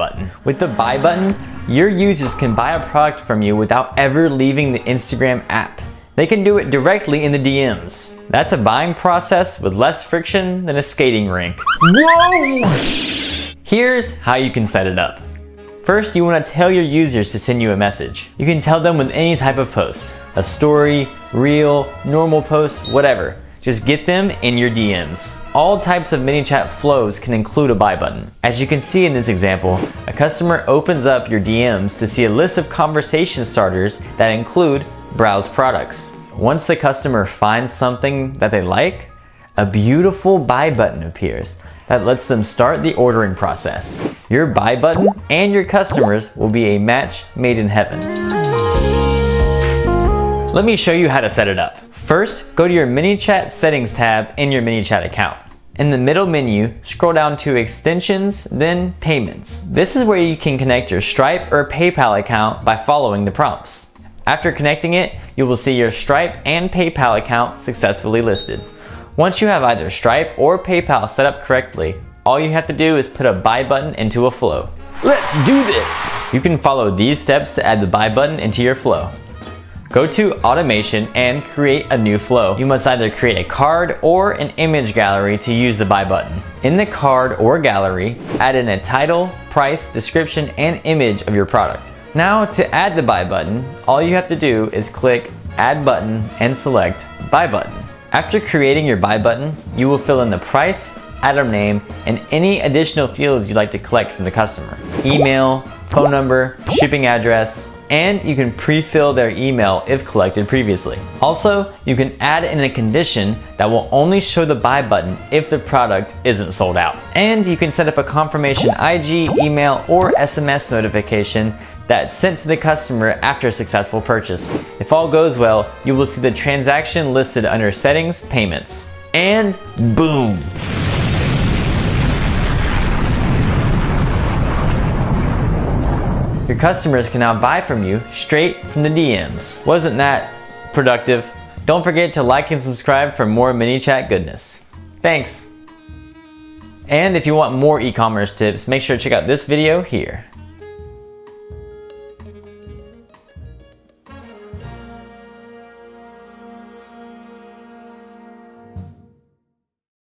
button. With the buy button, your users can buy a product from you without ever leaving the Instagram app. They can do it directly in the DMs. That's a buying process with less friction than a skating rink. Whoa! Here's how you can set it up. First, you want to tell your users to send you a message. You can tell them with any type of post. A story, reel, normal post, whatever. Just get them in your DMs. All types of ManyChat flows can include a buy button. As you can see in this example, a customer opens up your DMs to see a list of conversation starters that include browse products. Once the customer finds something that they like, a beautiful buy button appears that lets them start the ordering process. Your buy button and your customers will be a match made in heaven. Let me show you how to set it up. First, go to your ManyChat settings tab in your ManyChat account. In the middle menu, scroll down to extensions, then payments. This is where you can connect your Stripe or PayPal account by following the prompts. After connecting it, you will see your Stripe and PayPal account successfully listed. Once you have either Stripe or PayPal set up correctly, all you have to do is put a buy button into a flow. Let's do this! You can follow these steps to add the buy button into your flow. Go to Automation and create a new flow. You must either create a card or an image gallery to use the buy button. In the card or gallery, add in a title, price, description, and image of your product. Now to add the buy button, all you have to do is click Add Button and select Buy Button. After creating your buy button, you will fill in the price, item name, and any additional fields you'd like to collect from the customer. Email, phone number, shipping address, and you can pre-fill their email if collected previously. Also, you can add in a condition that will only show the buy button if the product isn't sold out. And you can set up a confirmation IG, email, or SMS notification that's sent to the customer after a successful purchase. If all goes well, you will see the transaction listed under Settings, Payments. And boom! Your customers can now buy from you straight from the DMs. Wasn't that productive? Don't forget to like and subscribe for more ManyChat goodness. Thanks! And if you want more e-commerce tips, make sure to check out this video here.